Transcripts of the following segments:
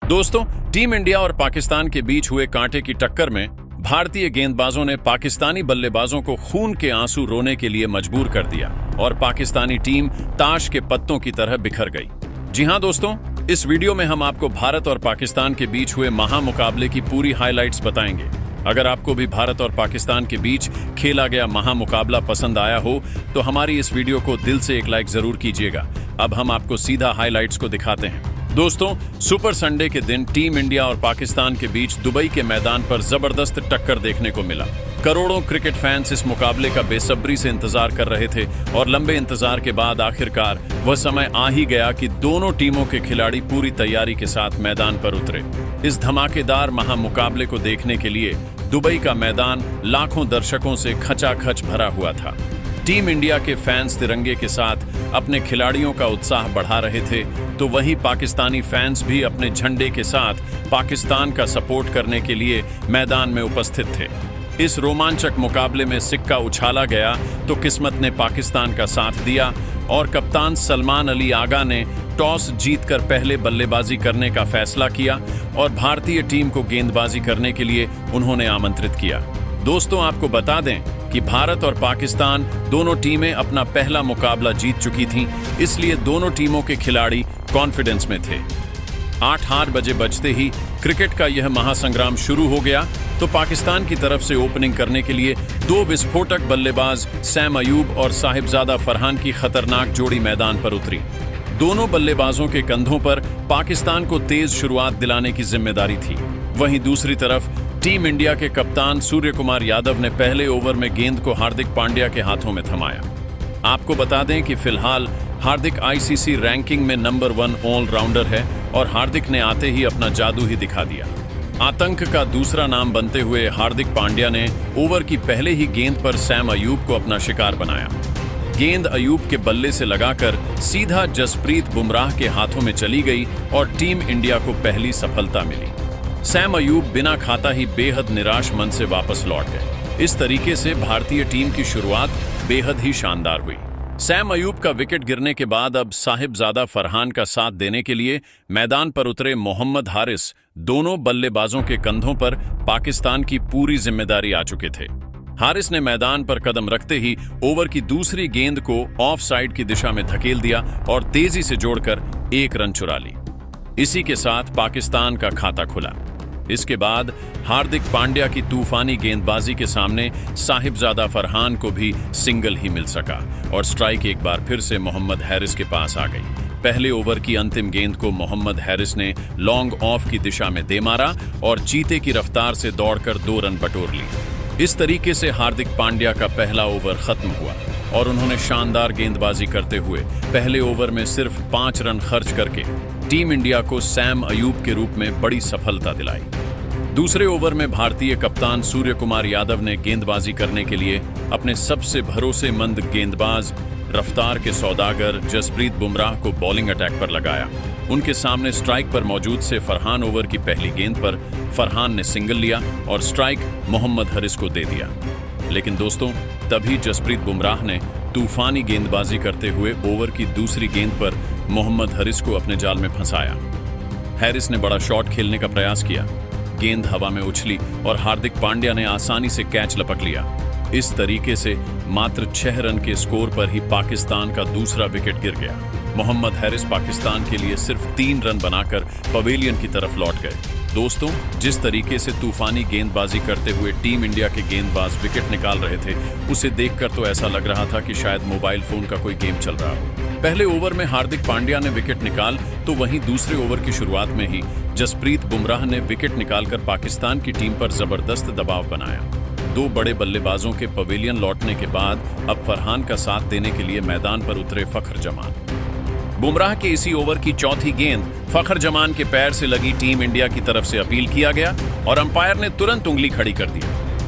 दोस्तों, team India और पाकिस्तान के बीच हुए कांटे की टक्कर में भारतीय गेंदबाजों ने पाकिस्तानी बल्लेबाजों को खून के आंसू रोने के लिए मजबूर कर दिया और पाकिस्तानी टीम ताश के पत्तों की तरह बिखर गई। जी हां दोस्तों, इस वीडियो में हम आपको भारत और पाकिस्तान के बीच हुए महामुकाबले की पूरी हाइलाइट्स बताएंगे। अगर आपको भी भारत और पाकिस्तान के बीच खेला गया महामुकाबला पसंद आया हो तो हमारी इस वीडियो को दिल से एक लाइक जरूर कीजिएगा। अब हम आपको सीधा हाइलाइट्स को दिखाते हैं। दोस्तों, सुपर संडे के दिन टीम इंडिया और पाकिस्तान के बीच दुबई के मैदान पर जबरदस्त टक्कर देखने को मिला। करोड़ों क्रिकेट फैंस इस मुकाबले का बेसब्री से इंतजार कर रहे थे और लंबे इंतजार के बाद आखिरकार वह समय आ ही गया कि दोनों टीमों के खिलाड़ी पूरी तैयारी के साथ मैदान पर उतरे। इस धमाकेदार महामुकाबले को देखने के लिए दुबई का मैदान लाखों दर्शकों से खचाखच भरा हुआ था। टीम इंडिया के फैंस तिरंगे के साथ अपने खिलाड़ियों का उत्साह बढ़ा रहे थे, तो वहीं पाकिस्तानी फैंस भी अपने झंडे के साथ पाकिस्तान का सपोर्ट करने के लिए मैदान में उपस्थित थे। इस रोमांचक मुकाबले में सिक्का उछाला गया तो किस्मत ने पाकिस्तान का साथ दिया और कप्तान सलमान अली आगा ने टॉस जीतकर पहले बल्लेबाजी करने का फैसला किया और भारतीय टीम को गेंदबाजी करने के लिए उन्होंने आमंत्रित किया। दोस्तों, आपको बता दें कि भारत और पाकिस्तान दोनों टीमें अपना पहला मुकाबला जीत चुकी थीं, इसलिए दोनों टीमों के खिलाड़ी कॉन्फिडेंस में थे। 8 बजे बजते ही क्रिकेट का यह महासंग्राम शुरू हो गया तो पाकिस्तान की तरफ से ओपनिंग करने के लिए दो विस्फोटक बल्लेबाज सैम अयूब और साहिबजादा फरहान की खतरनाक जोड़ी मैदान पर उतरी। दोनों बल्लेबाजों के कंधों पर पाकिस्तान को तेज शुरुआत दिलाने की जिम्मेदारी थी। वहीं दूसरी तरफ टीम इंडिया के कप्तान सूर्य कुमार यादव ने पहले ओवर में गेंद को हार्दिक पांड्या के हाथों में थमाया। आपको बता दें कि फिलहाल हार्दिक आईसीसी रैंकिंग में नंबर 1 ऑलराउंडर है और हार्दिक ने आते ही अपना जादू ही दिखा दिया। आतंक का दूसरा नाम बनते हुए हार्दिक पांड्या ने ओवर की पहले ही गेंद पर सैम अयूब को अपना शिकार बनाया। गेंद अयूब के बल्ले से लगाकर सीधा जसप्रीत बुमराह के हाथों में चली गई और टीम इंडिया को पहली सफलता मिली। सैम अयूब बिना खाता ही बेहद निराश मन से वापस लौट गए। इस तरीके से भारतीय टीम की शुरुआत बेहद ही शानदार हुई। सैम अयूब का विकेट गिरने के बाद अब साहिबजादा फरहान का साथ देने के लिए मैदान पर उतरे मोहम्मद हारिस दोनों बल्लेबाजों के कंधों पर पाकिस्तान की पूरी जिम्मेदारी आ चुके थे। हारिस ने मैदान पर कदम रखते ही ओवर की दूसरी गेंद को ऑफ साइड की दिशा में धकेल दिया और तेजी से जोड़कर 1 रन चुरा ली। इसी के साथ पाकिस्तान का खाता खुला। इसके बाद हार्दिक पांड्या की तूफानी गेंदबाजी के सामने साहिबजादा फरहान को भी सिंगल ही मिल सका और स्ट्राइक एक बार फिर से मोहम्मद हारिस के पास आ गई। पहले ओवर की अंतिम गेंद को मोहम्मद हारिस ने लॉन्ग ऑफ की दिशा में दे मारा और चीते की रफ्तार से दौड़कर 2 रन बटोर ली। इस तरीके से हार्दिक पांड्या का पहला ओवर खत्म हुआ और उन्होंने शानदार गेंदबाजी करते हुए पहले ओवर में सिर्फ 5 रन खर्च करके टीम इंडिया को सैम अयूब के रूप में बड़ी सफलता दिलाई। दूसरे ओवर में भारतीय कप्तान सूर्य कुमार यादव ने गेंदबाजी करने के लिए अपने सबसे भरोसेमंद गेंदबाज रफ्तार के सौदागर जसप्रीत बुमराह को बॉलिंग अटैक पर लगाया। उनके सामने स्ट्राइक पर मौजूद से फरहान ओवर की पहली गेंद पर फरहान ने सिंगल लिया और स्ट्राइक मोहम्मद हारिस को दे दिया। लेकिन दोस्तों, तभी जसप्रीत बुमराह ने तूफानी गेंदबाजी करते हुए ओवर की दूसरी गेंद पर मोहम्मद हारिस को अपने जाल में फंसाया। हारिस ने बड़ा शॉट खेलने का प्रयास किया, गेंद हवा में उछली और हार्दिक पांड्या ने आसानी से कैच लपक लिया। इस तरीके से मात्र 6 रन के स्कोर पर ही पाकिस्तान का दूसरा विकेट गिर गया। मोहम्मद हारिस पाकिस्तान के लिए सिर्फ 3 रन बनाकर पवेलियन की तरफ लौट गए। दोस्तों, जिस तरीके से तूफानी गेंदबाजी करते हुए टीम इंडिया के गेंदबाज विकेट निकाल रहे थे, उसे देखकर तो ऐसा लग रहा था कि शायद मोबाइल फोन का कोई गेम चल रहा हो। पहले ओवर में हार्दिक पांड्या ने विकेट निकाल तो वहीं दूसरे ओवर की शुरुआत में ही जसप्रीत बुमराह ने विकेट निकालकर पाकिस्तान की टीम पर जबरदस्त दबाव बनाया। 2 बड़े बल्लेबाजों के पवेलियन लौटने के बाद अब फरहान का साथ देने के लिए मैदान पर उतरे फखर जमान। बुमराह के इसी ओवर की चौथी गेंद फखर जमान के पैर से लगी टीम इंडिया की तरफ से अपील किया गया और अंपायर ने तुरंत उंगली खड़ी कर दी।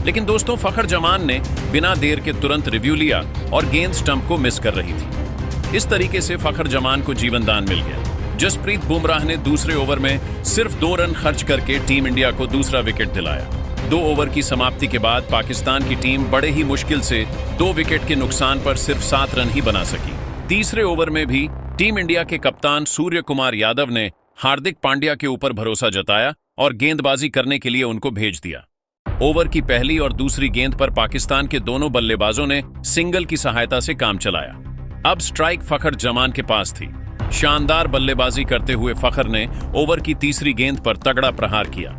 लेकिन दोस्तों, फखर जमान ने बिना देर के तुरंत रिव्यू लिया और गेंद स्टंप को मिस कर रही थी। इस तरीके से फखर जमान को जीवनदान मिल गया। जसप्रीत बुमराह ने दूसरे ओवर में सिर्फ 2 रन खर्च करके टीम इंडिया को दूसरा विकेट दिलाया। 2 ओवर की समाप्ति के बाद पाकिस्तान की टीम बड़े ही मुश्किल से 2 विकेट के नुकसान पर सिर्फ 7 रन ही बना सकी। तीसरे ओवर में भी टीम इंडिया के कप्तान सूर्य कुमार यादव ने हार्दिक पांड्या के ऊपर भरोसा जताया और गेंदबाजी करने के लिए उनको भेज दिया। ओवर की पहली और दूसरी गेंद पर पाकिस्तान के दोनों बल्लेबाजों ने सिंगल की सहायता से काम चलाया। अब स्ट्राइक फखर जमान के पास थी। शानदार बल्लेबाजी करते हुए फखर ने ओवर की तीसरी गेंद पर तगड़ा प्रहार किया।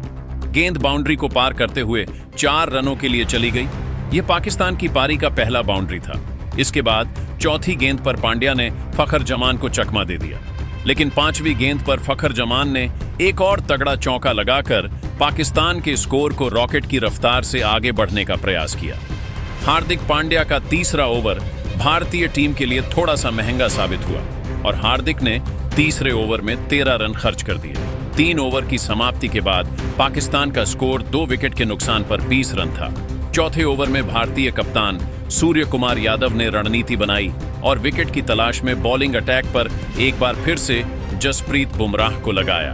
गेंद बाउंड्री को पार करते हुए 4 रनों के लिए चली गई। यह पाकिस्तान की पारी का पहला बाउंड्री था। इसके बाद चौथी गेंद पर पांड्या ने फखर जमान को चकमा दे दिया, लेकिन 5वीं गेंद पर फखर जमान ने एक और तगड़ा चौका लगाकर पाकिस्तान के स्कोर को रॉकेट की रफ्तार से आगे बढ़ने का प्रयास किया। हार्दिक पांड्या का तीसरा ओवर भारतीय टीम के लिए थोड़ा सा महंगा साबित हुआ और हार्दिक ने तीसरे ओवर में 13 रन खर्च कर दिए। 3 ओवर की समाप्ति के बाद पाकिस्तान का स्कोर 2 विकेट के नुकसान पर 20 रन था। चौथे ओवर में भारतीय कप्तान सूर्य कुमार यादव ने रणनीति बनाई और विकेट की तलाश में बॉलिंग अटैक पर एक बार फिर से जसप्रीत बुमराह को लगाया,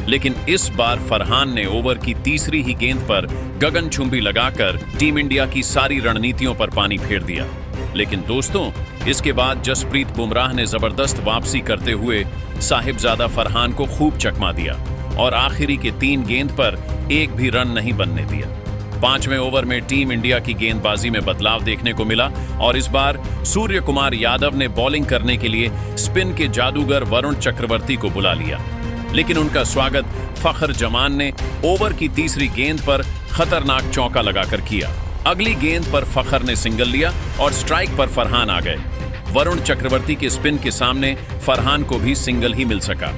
लेकिन इस बार फरहान ने ओवर की तीसरी ही गेंद पर गगनचुंबी लगाकर टीम इंडिया की सारी रणनीतियों पर पानी फेर दिया। लेकिन दोस्तों, इसके बाद जसप्रीत बुमराह ने जबरदस्त वापसी करते हुए साहिबजादा फरहान को खूब चकमा दिया और आखिरी के 3 गेंद पर एक भी रन नहीं बनने दिया। 5वें ओवर में टीम इंडिया की गेंदबाजी में बदलाव देखने को मिला और इस बार सूर्य कुमार यादव ने बॉलिंग करने के लिए स्पिन के जादूगर वरुण चक्रवर्ती को बुला लिया, लेकिन उनका स्वागत फखर जमान ने ओवर की तीसरी गेंद पर खतरनाक चौका लगाकर किया। अगली गेंद पर फखर ने सिंगल लिया और स्ट्राइक पर फरहान आ गए। वरुण चक्रवर्ती के स्पिन के सामने फरहान को भी सिंगल ही मिल सका।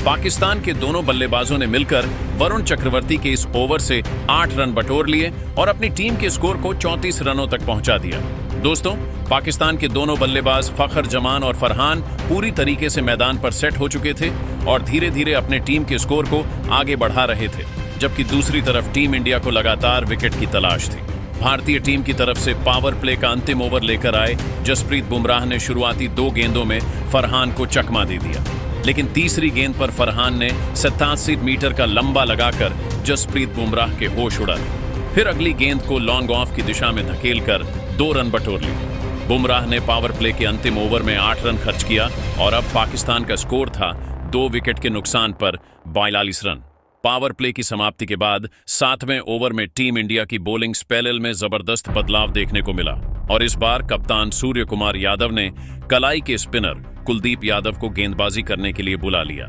पाकिस्तान के दोनों बल्लेबाजों ने मिलकर वरुण चक्रवर्ती के इस ओवर से 8 रन बटोर लिए और अपनी टीम के स्कोर को 34 रनों तक पहुंचा दिया। दोस्तों, पाकिस्तान के दोनों बल्लेबाज फखर जमान और फरहान पूरी तरीके से मैदान पर सेट हो चुके थे और धीरे धीरे अपने टीम के स्कोर को आगे बढ़ा रहे थे, जबकि दूसरी तरफ टीम इंडिया को लगातार विकेट की तलाश थी। भारतीय टीम की तरफ से पावर प्ले का अंतिम ओवर लेकर आए जसप्रीत बुमराह ने शुरुआती 2 गेंदों में फरहान को चकमा दे दिया, लेकिन तीसरी गेंद पर फरहान ने 87 मीटर का लंबा लगाकर जसप्रीत बुमराह के होश उड़ा दिए। फिर अगली गेंद को लॉन्ग ऑफ की दिशा में धकेलकर 2 रन बटोर लिए। बुमराह ने पावर प्ले के अंतिम ओवर में 8 रन खर्च किया और अब पाकिस्तान का स्कोर था 2 विकेट के नुकसान पर 42 रन। पावर प्ले की समाप्ति के बाद 7वें ओवर में टीम इंडिया की बॉलिंग स्पेल में जबरदस्त बदलाव देखने को मिला और इस बार कप्तान सूर्य कुमार यादव ने कलाई के स्पिनर कुलदीप यादव को गेंदबाजी करने के लिए बुला लिया।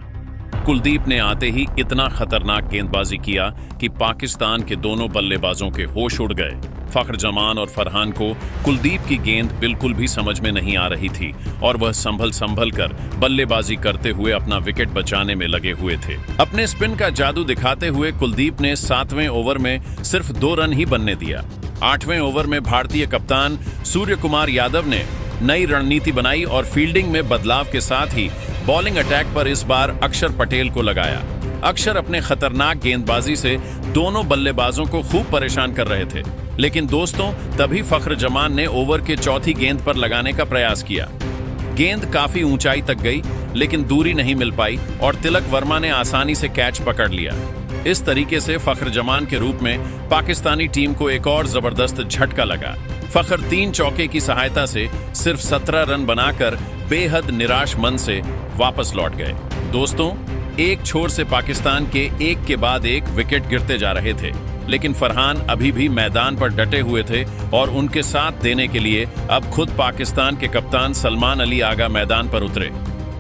कुलदीप ने आते ही इतना खतरनाक गेंदबाजी किया कि पाकिस्तान के दोनों बल्लेबाजों के होश उड़ गए। फखर जमान और फरहान को कुलदीप की गेंद बिल्कुल भी समझ में नहीं आ रही थी और वह संभल कर बल्लेबाजी करते हुए अपना विकेट बचाने में लगे हुए थे। अपने स्पिन का जादू दिखाते हुए कुलदीप ने 7वें ओवर में सिर्फ 2 रन ही बनने दिया। 8वें ओवर में भारतीय कप्तान सूर्य कुमार यादव ने नई रणनीति बनाई और फील्डिंग में बदलाव के साथ ही बॉलिंग अटैक पर इस बार अक्षर पटेल को लगाया। अक्षर अपने खतरनाक गेंदबाजी से दोनों बल्लेबाजों को खूब परेशान कर रहे थे, लेकिन दोस्तों तभी फखर जमान ने ओवर के चौथी गेंद पर लगाने का प्रयास किया। गेंद काफी ऊंचाई तक गई, लेकिन दूरी नहीं मिल पाई और तिलक वर्मा ने आसानी से कैच पकड़ लिया। इस तरीके से फखर जमान के रूप में पाकिस्तानी टीम को एक और जबरदस्त झटका लगा। फखर 3 चौके की सहायता से सिर्फ 17 रन बनाकर बेहद निराश मन से वापस लौट गए। दोस्तों, एक छोर से पाकिस्तान के एक के बाद एक विकेट गिरते जा रहे थे, लेकिन फरहान अभी भी मैदान पर डटे हुए थे और उनके साथ देने के लिए अब खुद पाकिस्तान के कप्तान सलमान अली आगा मैदान पर उतरे।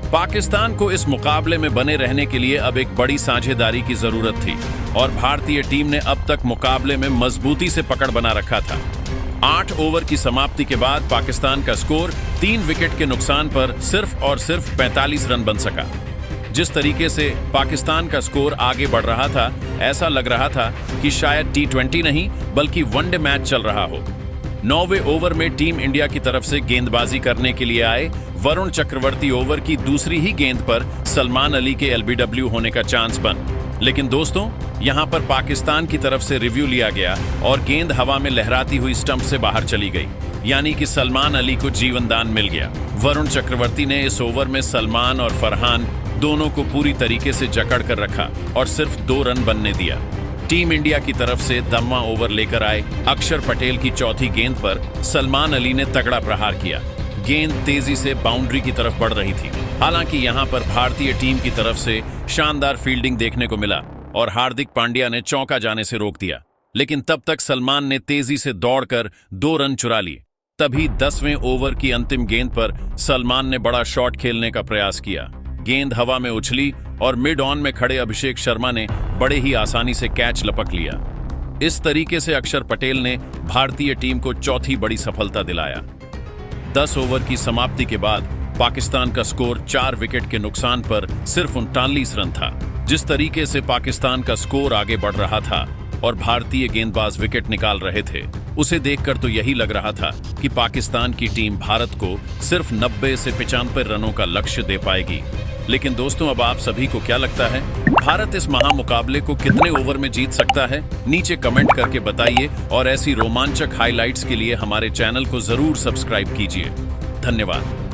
पाकिस्तान को इस मुकाबले में बने रहने के लिए अब एक बड़ी साझेदारी की जरूरत थी और भारतीय टीम ने अब तक मुकाबले में मजबूती से पकड़ बना रखा था। 8 ओवर की समाप्ति के बाद पाकिस्तान का स्कोर 3 विकेट के नुकसान पर सिर्फ और सिर्फ 45 रन बन सका। जिस तरीके से पाकिस्तान का स्कोर आगे बढ़ रहा था, ऐसा लग रहा था कि शायद T20 नहीं बल्कि वनडे मैच चल रहा हो। 9वें ओवर में टीम इंडिया की तरफ से गेंदबाजी करने के लिए आए वरुण चक्रवर्ती ओवर की दूसरी ही गेंद पर सलमान अली के LBW होने का चांस बन, लेकिन दोस्तों यहां पर पाकिस्तान की तरफ से रिव्यू लिया गया और गेंद हवा में लहराती हुई स्टंप से बाहर चली गई, यानी कि सलमान अली को जीवनदान मिल गया। वरुण चक्रवर्ती ने इस ओवर में सलमान और फरहान दोनों को पूरी तरीके से जकड़ कर रखा और सिर्फ 2 रन बनने दिया। टीम इंडिया की तरफ से 10वां ओवर लेकर आए अक्षर पटेल की चौथी गेंद पर सलमान अली ने तगड़ा प्रहार किया। गेंद तेजी से बाउंड्री की तरफ बढ़ रही थी। हालांकि यहां पर भारतीय टीम की तरफ से शानदार फील्डिंग देखने को मिला और हार्दिक पांड्या ने चौका जाने से रोक दिया, लेकिन तब तक सलमान ने तेजी से दौड़कर 2 रन चुरा लिए। तभी 10वें ओवर की अंतिम गेंद पर सलमान ने बड़ा शॉट खेलने का प्रयास किया। गेंद हवा में उछली और मिड ऑन में खड़े अभिषेक शर्मा ने बड़े ही आसानी से कैच लपक लिया। इस तरीके से अक्षर पटेल ने भारतीय टीम को चौथी बड़ी सफलता दिलाया। 10 ओवर की समाप्ति के बाद पाकिस्तान का स्कोर 4 विकेट के नुकसान पर सिर्फ 39 रन था। जिस तरीके से पाकिस्तान का स्कोर आगे बढ़ रहा था और भारतीय गेंदबाज विकेट निकाल रहे थे, उसे देखकर तो यही लग रहा था कि पाकिस्तान की टीम भारत को सिर्फ 90 से 95 रनों का लक्ष्य दे पाएगी। लेकिन दोस्तों, अब आप सभी को क्या लगता है, भारत इस महामुकाबले को कितने ओवर में जीत सकता है? नीचे कमेंट करके बताइए और ऐसी रोमांचक हाइलाइट्स के लिए हमारे चैनल को जरूर सब्सक्राइब कीजिए। धन्यवाद।